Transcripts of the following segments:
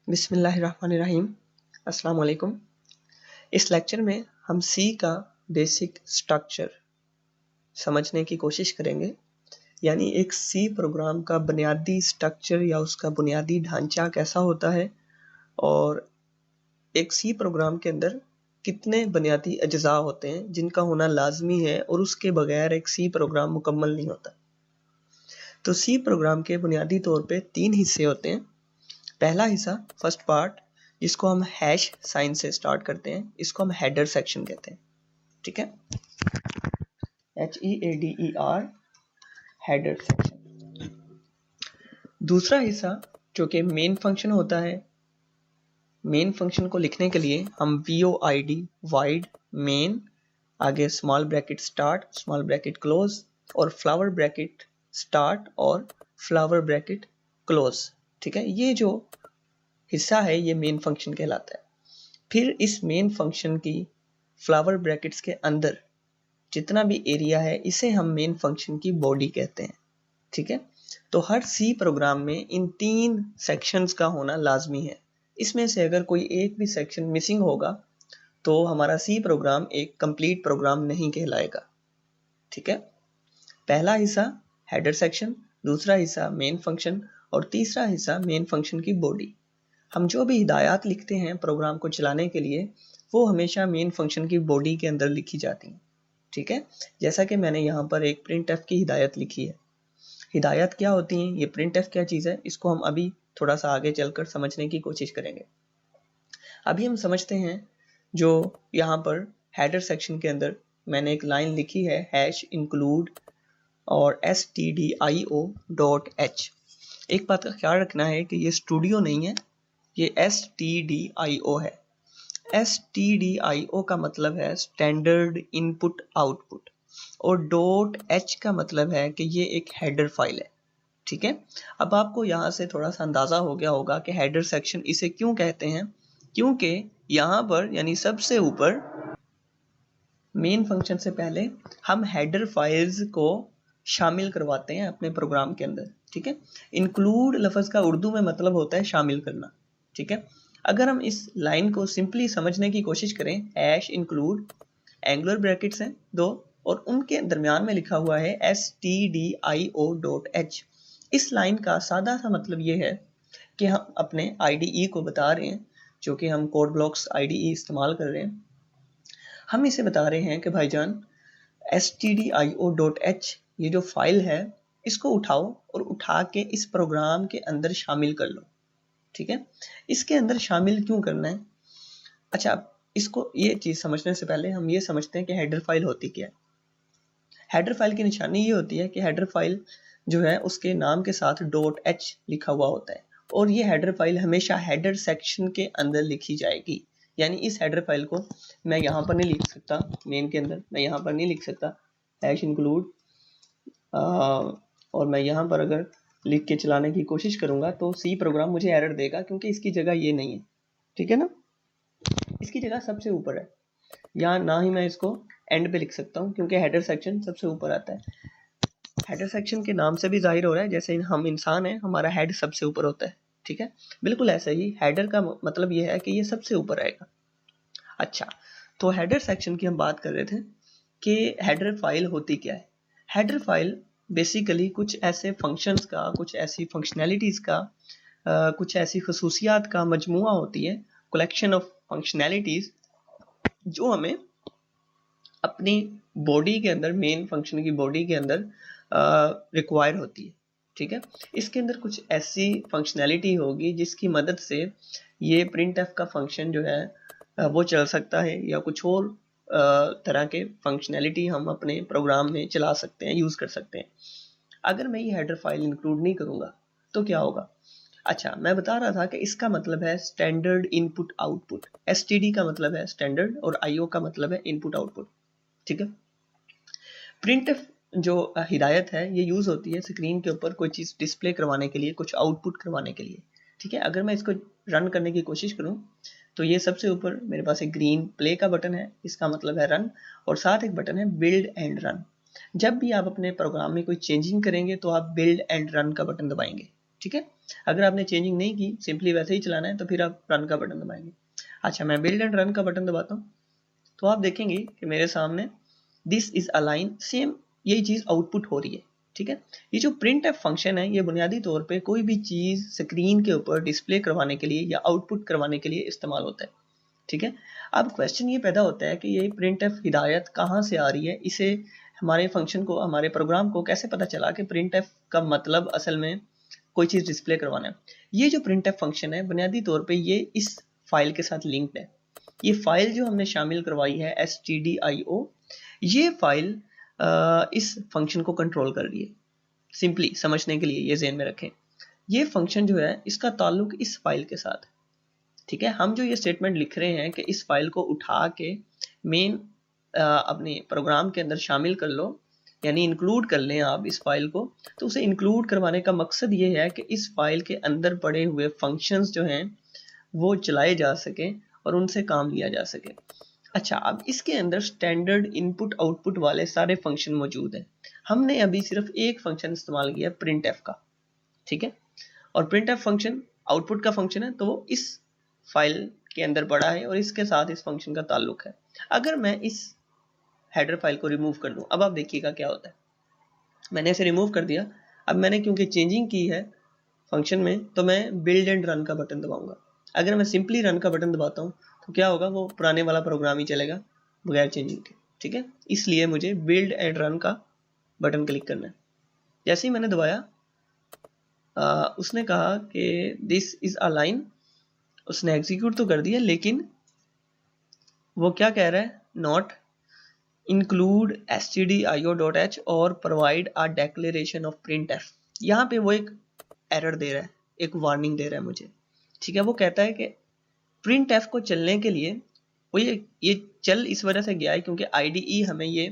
बिस्मिल्लाहिर्रहमानिर्रहीम। अस्सलाम वालेकुम। इस लेक्चर में हम सी का बेसिक स्ट्रक्चर समझने की कोशिश करेंगे, यानी एक सी प्रोग्राम का बुनियादी स्ट्रक्चर या उसका बुनियादी ढांचा कैसा होता है और एक सी प्रोग्राम के अंदर कितने बुनियादी अज्जा होते हैं जिनका होना लाजमी है और उसके बगैर एक सी प्रोग्राम मुकम्मल नहीं होता। तो सी प्रोग्राम के बुनियादी तौर पे 3 हिस्से होते हैं। पहला हिस्सा फर्स्ट पार्ट, जिसको हम हैश साइन से स्टार्ट करते हैं, इसको हम हेडर सेक्शन कहते हैं। ठीक है, HEADER, हेडर सेक्शन। दूसरा हिस्सा जो कि मेन फंक्शन होता है, मेन फंक्शन को लिखने के लिए हम void वाइड मेन, आगे small bracket start, small bracket close और फ्लावर ब्रैकेट स्टार्ट और फ्लावर ब्रैकेट क्लोज। ठीक है, ये जो हिस्सा है ये मेन फंक्शन कहलाता है। फिर इस मेन फंक्शन की फ्लावर ब्रैकेट्स के अंदर जितना भी एरिया है इसे हम मेन फंक्शन की बॉडी कहते हैं। ठीक है, तो हर सी प्रोग्राम में इन 3 सेक्शंस का होना लाजमी है। इसमें से अगर कोई एक भी सेक्शन मिसिंग होगा तो हमारा सी प्रोग्राम एक कंप्लीट प्रोग्राम नहीं कहलाएगा। ठीक है, पहला हिस्सा हेडर सेक्शन, दूसरा हिस्सा मेन फंक्शन और तीसरा हिस्सा मेन फंक्शन की बॉडी। हम जो भी हिदायत लिखते हैं प्रोग्राम को चलाने के लिए वो हमेशा मेन फंक्शन की बॉडी के अंदर लिखी जाती हैं। ठीक है, जैसा कि मैंने यहाँ पर एक प्रिंट एफ की हिदायत लिखी है। हिदायत क्या होती है, ये प्रिंट एफ क्या चीज़ है, इसको हम अभी थोड़ा सा आगे चलकर समझने की कोशिश करेंगे। अभी हम समझते हैं जो यहाँ पर हेडर सेक्शन के अंदर मैंने एक लाइन लिखी है, हैश इंक्लूड और stdio.h। एक बात का ख्याल रखना है कि ये स्टूडियो नहीं है, ये stdio है। stdio का मतलब है स्टैंडर्ड इनपुट आउटपुट और .h का मतलब है कि ये एक हेडर फाइल है। ठीक है, अब आपको यहाँ से थोड़ा सा अंदाजा हो गया होगा कि हेडर सेक्शन इसे क्यों कहते हैं, क्योंकि यहाँ पर यानी सबसे ऊपर मेन फंक्शन से पहले हम हेडर फाइल्स को शामिल करवाते हैं अपने प्रोग्राम के अंदर। ठीक है, इंक्लूड लफ्ज़ का उर्दू में मतलब होता है शामिल करना। ठीक है, अगर हम इस लाइन को सिंपली समझने की कोशिश करें, हैश इंक्लूड एंगुलर ब्रैकेट्स हैं 2 और उनके दरमियान में लिखा हुआ है stdio.h। इस लाइन का सादा सा मतलब ये है कि हम अपने IDE को बता रहे हैं, जो कि हम कोड ब्लॉक्स IDE इस्तेमाल कर रहे हैं। हम इसे बता रहे हैं कि भाईजान stdio.h ये जो फाइल है इसको उठाओ और उठा के इस प्रोग्राम के अंदर शामिल कर लो। ठीक है, इसके अंदर शामिल क्यों करना है? अच्छा, इसको ये चीज़ समझने से पहले हम ये समझते हैं कि हेडर फाइल होती क्या है। हेडर फाइल की निशानी ये होती है कि हेडर फाइल जो है उसके नाम के साथ .h लिखा हुआ होता है और ये हेडर फाइल हमेशा हेडर सेक्शन के अंदर लिखी जाएगी। यानी इस हेडर फाइल को मैं यहाँ पर नहीं लिख सकता, मेन के अंदर मैं यहाँ पर नहीं लिख सकता हैश इंक्लूड, और मैं यहाँ पर अगर लिख के चलाने की कोशिश करूँगा तो सी प्रोग्राम मुझे एरर देगा क्योंकि इसकी जगह ये नहीं है। ठीक है ना, इसकी जगह सबसे ऊपर है, या ना ही मैं इसको एंड पे लिख सकता हूँ क्योंकि हेडर सेक्शन सबसे ऊपर आता है। हेडर सेक्शन के नाम से भी जाहिर हो रहा है जैसे हम इंसान हैं, हमारा हेड सबसे ऊपर होता है। ठीक है, बिल्कुल ऐसा ही हेडर का मतलब ये है कि ये सबसे ऊपर आएगा। अच्छा, तो हेडर सेक्शन की हम बात कर रहे थे कि हेडर फाइल होती क्या है। हेडर फाइल बेसिकली कुछ ऐसे फंक्शंस का, कुछ ऐसी फंक्शनैलिटीज़ का, कुछ ऐसी खसूसियात का मजमुआ होती है, कलेक्शन ऑफ फंक्शनैलिटीज़ जो हमें अपनी बॉडी के अंदर, मेन फंक्शन की बॉडी के अंदर रिक्वायर होती है। ठीक है, इसके अंदर कुछ ऐसी फंक्शनैलिटी होगी जिसकी मदद से ये प्रिंट एफ का फंक्शन जो है वो चल सकता है, या कुछ और तरह के फंक्शनैलिटी हम अपने प्रोग्राम में चला सकते हैं, यूज़ कर सकते हैं। अगर मैं ये हेडर फाइल इंक्लूड नहीं करूँगा तो क्या होगा? अच्छा, मैं बता रहा था कि इसका मतलब है स्टैंडर्ड इनपुट आउटपुट। STD का मतलब है स्टैंडर्ड और IO का मतलब है इनपुट आउटपुट। ठीक है, प्रिंटफ जो हिदायत है ये यूज़ होती है स्क्रीन के ऊपर कोई चीज़ डिस्प्ले करवाने के लिए, कुछ आउटपुट करवाने के लिए। ठीक है, अगर मैं इसको रन करने की कोशिश करूं तो ये सबसे ऊपर मेरे पास एक ग्रीन प्ले का बटन है, इसका मतलब है रन, और साथ एक बटन है बिल्ड एंड रन। जब भी आप अपने प्रोग्राम में कोई चेंजिंग करेंगे तो आप बिल्ड एंड रन का बटन दबाएंगे। ठीक है, अगर आपने चेंजिंग नहीं की, सिंपली वैसे ही चलाना है, तो फिर आप रन का बटन दबाएंगे। अच्छा, मैं बिल्ड एंड रन का बटन दबाता हूँ तो आप देखेंगे कि मेरे सामने दिस इज अलाइन, सेम यही चीज आउटपुट हो रही है। ठीक है, ये जो प्रिंट एफ फंक्शन है ये बुनियादी तौर पे कोई भी चीज स्क्रीन के ऊपर डिस्प्ले करवाने के लिए या आउटपुट करवाने के लिए इस्तेमाल होता है। ठीक है, अब क्वेश्चन ये पैदा होता है कि ये प्रिंट एफ हिदायत कहाँ से आ रही है, इसे हमारे फंक्शन को, हमारे प्रोग्राम को कैसे पता चला कि प्रिंट एफ का मतलब असल में कोई चीज डिस्प्ले करवाना है। ये जो प्रिंट एफ फंक्शन है बुनियादी तौर पे ये इस फाइल के साथ लिंक्ड है। ये फाइल जो हमने शामिल करवाई है stdio, ये फाइल इस फंक्शन को कंट्रोल कर रही है। सिंपली समझने के लिए ये ज़हन में रखें, ये फंक्शन जो है इसका ताल्लुक इस फाइल के साथ है। ठीक है, हम जो ये स्टेटमेंट लिख रहे हैं कि इस फाइल को उठा के मेन अपने प्रोग्राम के अंदर शामिल कर लो, यानी इंक्लूड कर लें आप इस फाइल को, तो उसे इंक्लूड करवाने का मकसद ये है कि इस फाइल के अंदर पड़े हुए फंक्शंस जो हैं वो चलाए जा सकें और उनसे काम लिया जा सके। अच्छा, अब इसके अंदर स्टैंडर्ड इनपुट आउटपुट वाले सारे फंक्शन मौजूद हैं। हमने अभी सिर्फ एक फंक्शन इस्तेमाल किया प्रिंट एफ का। ठीक है, और प्रिंट एफ फंक्शन आउटपुट का फंक्शन है, तो वो इस फाइल के अंदर पड़ा है और इसके साथ इस फंक्शन का ताल्लुक है। अगर मैं इस हेडर फाइल को रिमूव कर दूं, अब आप देखिएगा क्या होता है। मैंने इसे रिमूव कर दिया। अब मैंने क्योंकि चेंजिंग की है फंक्शन में, तो मैं बिल्ड एंड रन का बटन दबाऊंगा। अगर मैं सिंपली रन का बटन दबाता हूँ तो क्या होगा, वो पुराने वाला प्रोग्राम ही चलेगा बगैर चेंजिंग के। ठीक है, इसलिए मुझे बिल्ड एंड रन का बटन क्लिक करना है। जैसे ही मैंने दबाया उसने कहा कि दिस इज अ लाइन, उसने एग्जीक्यूट तो कर दिया, लेकिन वो क्या कह रहा है, नॉट इंक्लूड stdio.h और provide a declaration of print F. यहाँ पे वो एक एरर दे रहा है, एक वार्निंग दे रहा है मुझे। ठीक है, वो कहता है कि प्रिंट एफ को चलने के लिए वो ये चल इस वजह से गया है क्योंकि आईडीई हमें ये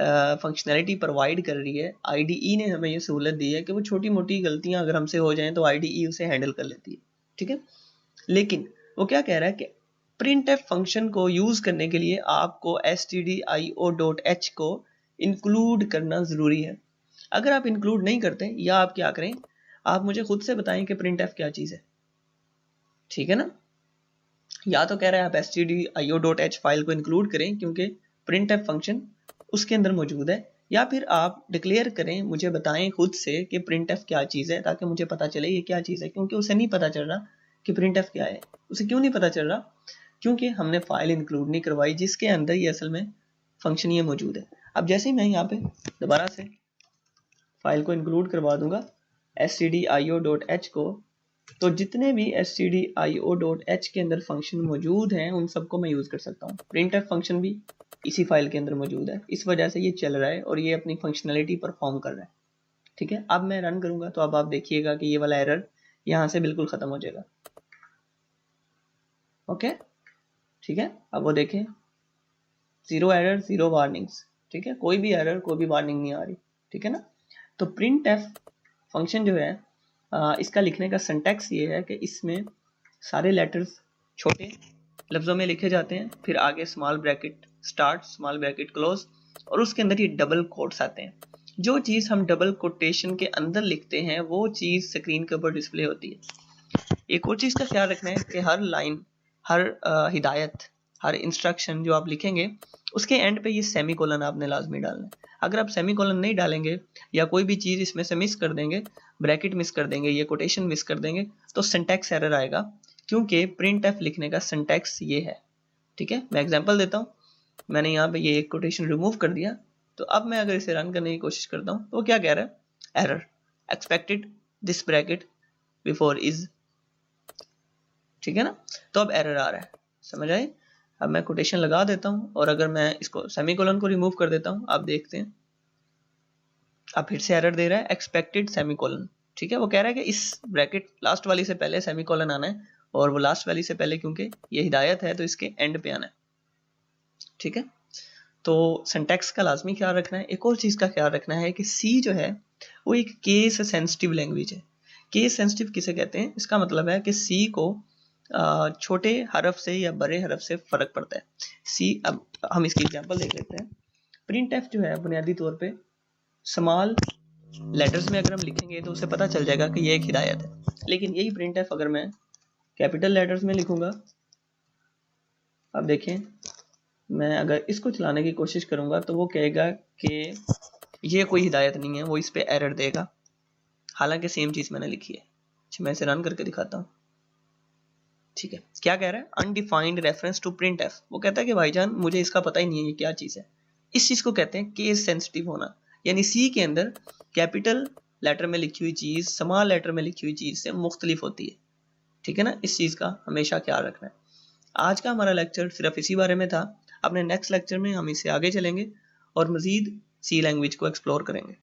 फंक्शनैलिटी प्रोवाइड कर रही है। आईडीई ने हमें ये सहूलत दी है कि वो छोटी मोटी गलतियां अगर हमसे हो जाएं तो आईडीई उसे हैंडल कर लेती है। ठीक है, लेकिन वो क्या कह रहा है कि प्रिंट एफ फंक्शन को यूज करने के लिए आपको stdio.h को इंक्लूड करना जरूरी है। अगर आप इंक्लूड नहीं करते, या आप क्या करें, आप मुझे खुद से बताएं कि प्रिंट एफ क्या चीज है। ठीक है ना, या तो कह रहे हैं आप stdio.h फाइल को इंक्लूड करें क्योंकि प्रिंट एफ फंक्शन उसके अंदर मौजूद है, या फिर आप डिक्लेयर करें, मुझे बताएं खुद से कि प्रिंट एफ क्या चीज़ है, ताकि मुझे पता चले ये क्या चीज़ है। क्योंकि उसे नहीं पता चल रहा कि प्रिंट एफ क्या है। उसे क्यों नहीं पता चल रहा, क्योंकि हमने फाइल इंक्लूड नहीं करवाई जिसके अंदर ये असल में फंक्शन ये मौजूद है। अब जैसे ही मैं यहाँ पे दोबारा से फाइल को इंक्लूड करवा दूंगा stdio.h को, तो जितने भी stdio.h के अंदर फंक्शन मौजूद हैं उन सबको मैं यूज़ कर सकता हूँ। प्रिंट एफ फंक्शन भी इसी फाइल के अंदर मौजूद है, इस वजह से ये चल रहा है और ये अपनी फंक्शनैलिटी परफॉर्म कर रहा है। ठीक है, अब मैं रन करूंगा तो अब आप देखिएगा कि ये वाला एरर यहाँ से बिल्कुल ख़त्म हो जाएगा। ओके, ठीक है, अब वो देखें, ज़ीरो एरर, ज़ीरो वार्निंग्स। ठीक है, कोई भी एरर, कोई भी वार्निंग नहीं आ रही। ठीक है ना, तो प्रिंट एफ फंक्शन जो है इसका लिखने का सिंटैक्स ये है कि इसमें सारे लेटर्स छोटे लफ्ज़ों में लिखे जाते हैं, फिर आगे small bracket start, small bracket close, और उसके अंदर ये डबल कोट्स आते हैं। जो चीज़ हम डबल कोटेशन के अंदर लिखते हैं वो चीज़ स्क्रीन के ऊपर डिस्प्ले होती है। एक और चीज़ का ख्याल रखना है कि हर लाइन, हर हिदायत, हर इंस्ट्रक्शन जो आप लिखेंगे उसके एंड पे ये सेमी कोलन आपने लाजमी डालना है। अगर आप सेमी कोलन नहीं डालेंगे या कोई भी चीज़ इसमें से मिस कर देंगे, ब्रैकेट मिस कर देंगे, ये कोटेशन मिस कर देंगे, तो सिंटैक्स एरर आएगा, क्योंकि प्रिंट एफ लिखने का सिंटैक्स ये है। ठीक है, मैं एग्जांपल देता हूँ। मैंने यहाँ पे ये एक कोटेशन रिमूव कर दिया, तो अब मैं अगर इसे रन करने की कोशिश करता हूँ तो वो क्या कह रहा है, error expected this bracket before is. ठीक है ना, तो अब एरर आ रहा है, समझ आए। अब मैं कोटेशन लगा देता हूँ और अगर मैं इसको सेमीकोलन को रिमूव कर देता हूँ, आप देखते हैं अब फिर से एरर दे रहा है, एक्सपेक्टेड सेमीकोलन। ठीक है, वो कह रहा है कि इस ब्रैकेट लास्ट वाली से पहले सेमीकोलन आना है, और वो लास्ट वाली से पहले क्योंकि ये हिदायत है तो इसके एंड पे आना है। ठीक है, तो सिंटैक्स का लाजमी ख्याल रखना है। एक और चीज़ का ख्याल रखना है कि सी जो है वो एक केस सेंसिटिव लैंग्वेज है। केस सेंसिटिव किसे कहते हैं, इसका मतलब है कि सी को छोटे हरफ से या बड़े हरफ से फ़र्क पड़ता है। सी, अब हम इसकी एग्जांपल देख लेते हैं। प्रिंट एफ जो है बुनियादी तौर पे स्मॉल लेटर्स में अगर हम लिखेंगे तो उसे पता चल जाएगा कि ये एक हिदायत है। लेकिन यही printf अगर मैं कैपिटल लेटर्स में लिखूंगा, अब देखें मैं अगर इसको चलाने की कोशिश करूंगा तो वो कहेगा कि ये कोई हिदायत नहीं है, वो इस पे एरर देगा, हालांकि सेम चीज मैंने लिखी है। अच्छा, मैं इसे रन करके दिखाता हूँ। ठीक है, क्या कह रहा है, undefined reference to printf. वो कहता है कि भाईजान मुझे इसका पता ही नहीं है ये क्या चीज है। इस चीज को कहते हैं केस सेंसिटिव होना, यानी सी के अंदर कैपिटल लेटर में लिखी हुई चीज स्मॉल लेटर में लिखी हुई चीज से मुख्तलिफ होती है। ठीक है ना, इस चीज का हमेशा ख्याल रखना है। आज का हमारा लेक्चर सिर्फ इसी बारे में था। अपने नेक्स्ट लेक्चर में हम इससे आगे चलेंगे और मजीद सी लैंग्वेज को एक्सप्लोर करेंगे।